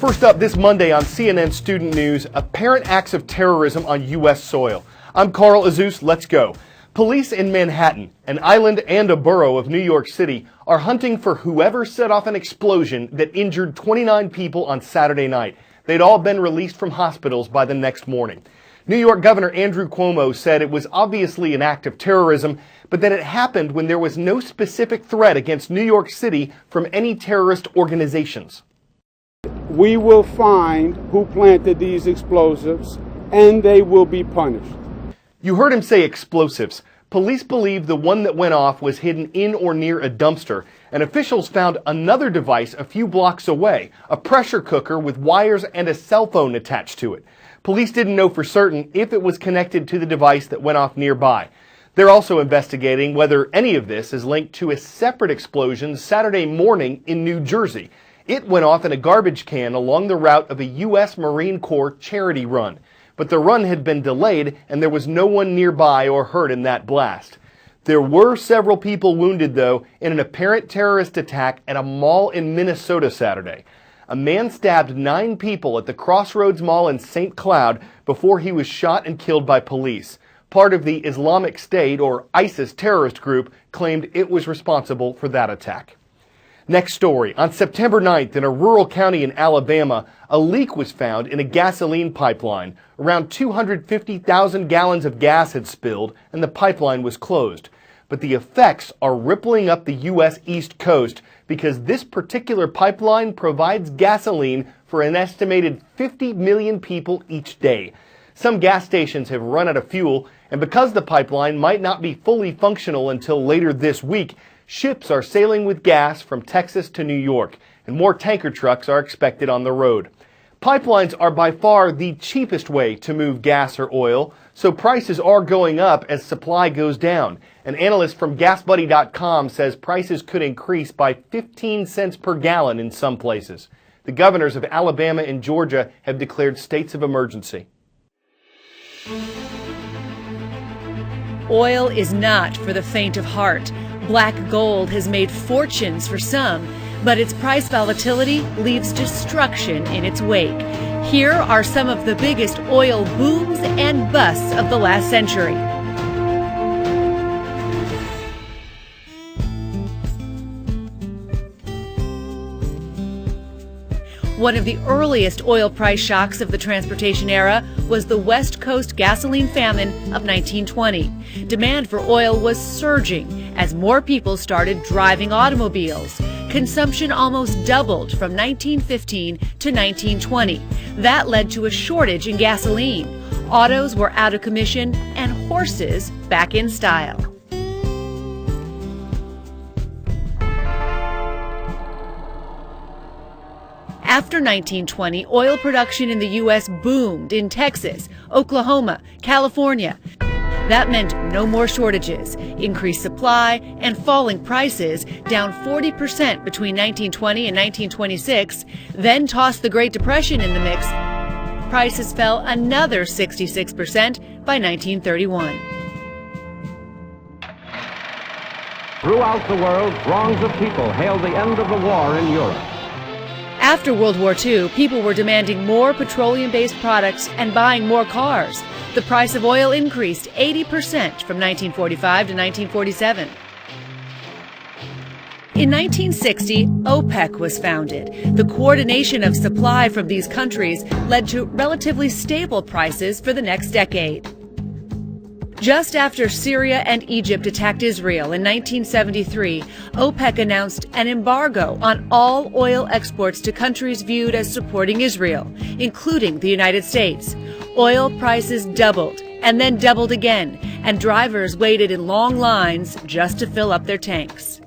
First up this Monday on CNN Student News, apparent acts of terrorism on U.S. soil. I'm Carl Azus. Let's go. Police in Manhattan, an island and a borough of New York City, are hunting for whoever set off an explosion that injured 29 people on Saturday night. They'd all been released from hospitals by the next morning. New York Governor Andrew Cuomo said it was obviously an act of terrorism, but that it happened when there was no specific threat against New York City from any terrorist organizations. We will find who planted these explosives, and they will be punished. You heard him say explosives. Police believe the one that went off was hidden in or near a dumpster, and officials found another device a few blocks away, a pressure cooker with wires and a cell phone attached to it. Police didn't know for certain if it was connected to the device that went off nearby. They're also investigating whether any of this is linked to a separate explosion Saturday morning in New Jersey. It went off in a garbage can along the route of a U.S. Marine Corps charity run. But the run had been delayed and there was no one nearby or hurt in that blast. There were several people wounded, though, in an apparent terrorist attack at a mall in Minnesota Saturday. A man stabbed 9 people at the Crossroads Mall in St. Cloud before he was shot and killed by police. Part of the Islamic State, or ISIS terrorist group, claimed it was responsible for that attack. Next story. On September 9th, in a rural county in Alabama, a leak was found in a gasoline pipeline. Around 250,000 gallons of gas had spilled, and the pipeline was closed. But the effects are rippling up the U.S. East Coast because this particular pipeline provides gasoline for an estimated 50 million people each day. Some gas stations have run out of fuel, and because the pipeline might not be fully functional until later this week, ships are sailing with gas from Texas to New York, and more tanker trucks are expected on the road. Pipelines are by far the cheapest way to move gas or oil, so prices are going up as supply goes down. An analyst from GasBuddy.com says prices could increase by 15 cents per gallon in some places. The governors of Alabama and Georgia have declared states of emergency. Oil is not for the faint of heart. Black gold has made fortunes for some, but its price volatility leaves destruction in its wake. Here are some of the biggest oil booms and busts of the last century. One of the earliest oil price shocks of the transportation era was the West Coast gasoline famine of 1920. Demand for oil was surging as more people started driving automobiles. Consumption almost doubled from 1915 to 1920. That led to a shortage in gasoline. Autos were out of commission and horses back in style. After 1920, oil production in the U.S. boomed in Texas, Oklahoma, California. That meant no more shortages, increased supply, and falling prices, down 40% between 1920 and 1926. Then tossed the Great Depression in the mix. Prices fell another 66% by 1931. Throughout the world, throngs of people hailed the end of the war in Europe. After World War II, people were demanding more petroleum-based products and buying more cars. The price of oil increased 80% from 1945 to 1947. In 1960, OPEC was founded. The coordination of supply from these countries led to relatively stable prices for the next decade. Just after Syria and Egypt attacked Israel in 1973, OPEC announced an embargo on all oil exports to countries viewed as supporting Israel, including the United States. Oil prices doubled and then doubled again, and drivers waited in long lines just to fill up their tanks.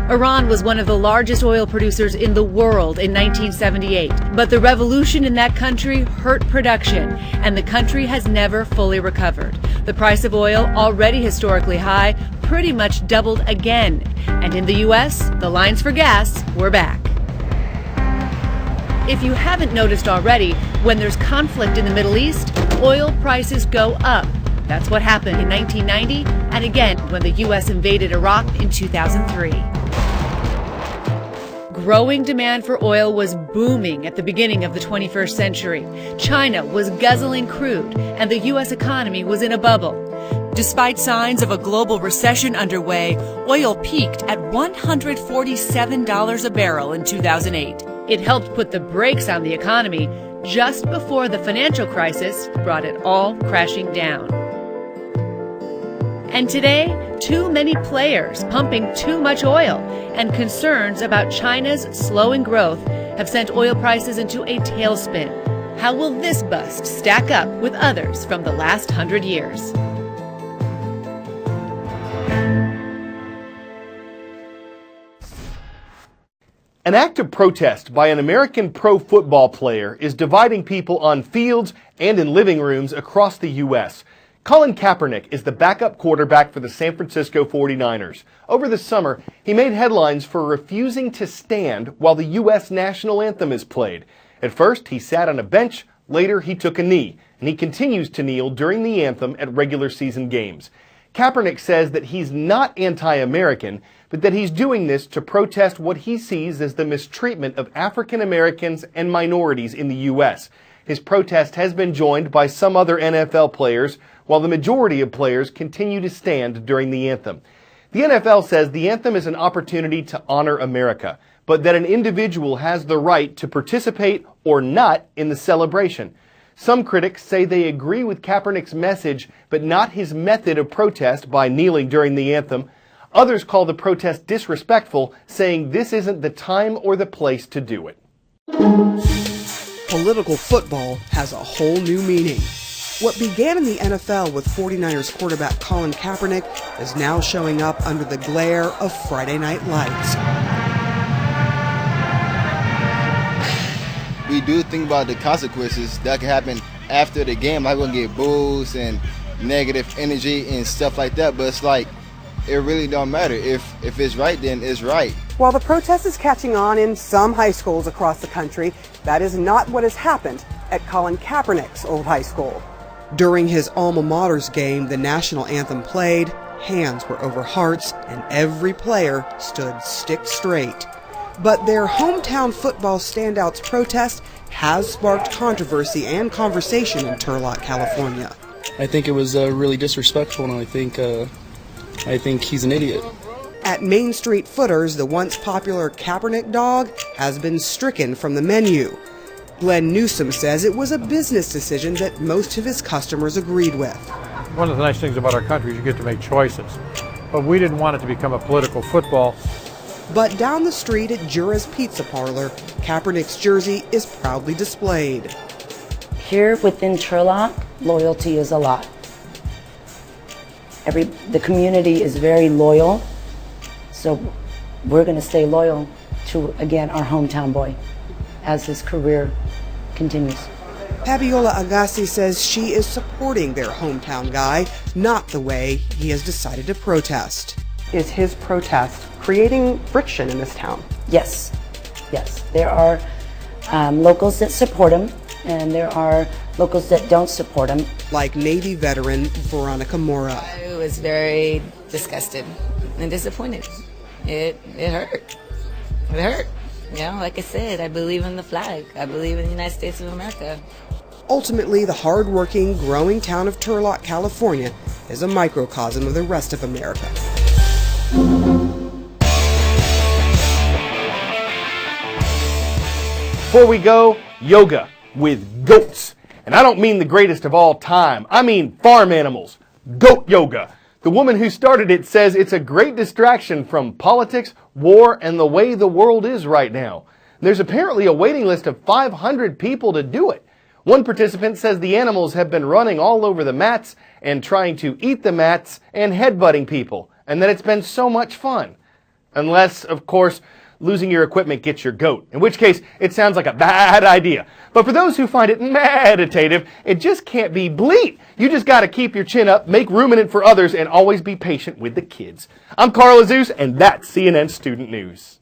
Iran was one of the largest oil producers in the world in 1978, but the revolution in that country hurt production, and the country has never fully recovered. The price of oil, already historically high, pretty much doubled again. And in the U.S., the lines for gas were back. If you haven't noticed already, when there's conflict in the Middle East, oil prices go up. That's what happened in 1990 and again when the U.S. invaded Iraq in 2003. Growing demand for oil was booming at the beginning of the 21st century. China was guzzling crude, and the U.S. economy was in a bubble. Despite signs of a global recession underway, oil peaked at $147 a barrel in 2008. It helped put the brakes on the economy just before the financial crisis brought it all crashing down. And today, too many players pumping too much oil and concerns about China's slowing growth have sent oil prices into a tailspin. How will this bust stack up with others from the last 100 years? An act of protest by an American pro football player is dividing people on fields and in living rooms across the U.S. Colin Kaepernick is the backup quarterback for the San Francisco 49ers. Over the summer, he made headlines for refusing to stand while the U.S. national anthem is played. At first, he sat on a bench. Later, he took a knee, and he continues to kneel during the anthem at regular season games. Kaepernick says that he's not anti-American, but that he's doing this to protest what he sees as the mistreatment of African Americans and minorities in the U.S. His protest has been joined by some other NFL players, while the majority of players continue to stand during the anthem. The NFL says the anthem is an opportunity to honor America, but that an individual has the right to participate or not in the celebration. Some critics say they agree with Kaepernick's message, but not his method of protest by kneeling during the anthem. Others call the protest disrespectful, saying this isn't the time or the place to do it. Political football has a whole new meaning. What began in the NFL with 49ers quarterback Colin Kaepernick is now showing up under the glare of Friday Night Lights. We do think about the consequences that can happen after the game. Like, we're going to get boos and negative energy and stuff like that, but it's like, it really don't matter. If it's right, then it's right. While the protest is catching on in some high schools across the country, that is not what has happened at Colin Kaepernick's old high school. During his alma mater's game, the national anthem played, hands were over hearts, and every player stood stick straight. But their hometown football standouts protest has sparked controversy and conversation in Turlock, California. I think it was really disrespectful, and I think he's an idiot. At Main Street Footers, the once popular Kaepernick dog has been stricken from the menu. Glenn Newsom says it was a business decision that most of his customers agreed with. One of the nice things about our country is you get to make choices. But we didn't want it to become a political football. But down the street at Jura's Pizza Parlor, Kaepernick's jersey is proudly displayed. Here within Turlock, loyalty is a lot. The community is very loyal, so we're going to stay loyal to, again, our hometown boy as his career continues. Fabiola Agassi says she is supporting their hometown guy, not the way he has decided to protest. Is his protest creating friction in this town? Yes. There are locals that support him, and there are locals that don't support him. Like Navy veteran Veronica Mora. I was very disgusted and disappointed. It hurt. It hurt. You know, like I said, I believe in the flag. I believe in the United States of America. Ultimately, the hard-working, growing town of Turlock, California, is a microcosm of the rest of America. Before we go, yoga with goats. And I don't mean the greatest of all time. I mean farm animals. Goat yoga. The woman who started it says it's a great distraction from politics, war, and the way the world is right now. There's apparently a waiting list of 500 people to do it. One participant says the animals have been running all over the mats and trying to eat the mats and headbutting people, and that it's been so much fun. Unless, of course, losing your equipment gets your goat, in which case it sounds like a bad idea. But for those who find it meditative, it just can't be bleat. You just got to keep your chin up, make room in it for others, and always be patient with the kids. I'm Carl Azus, and that's CNN Student News.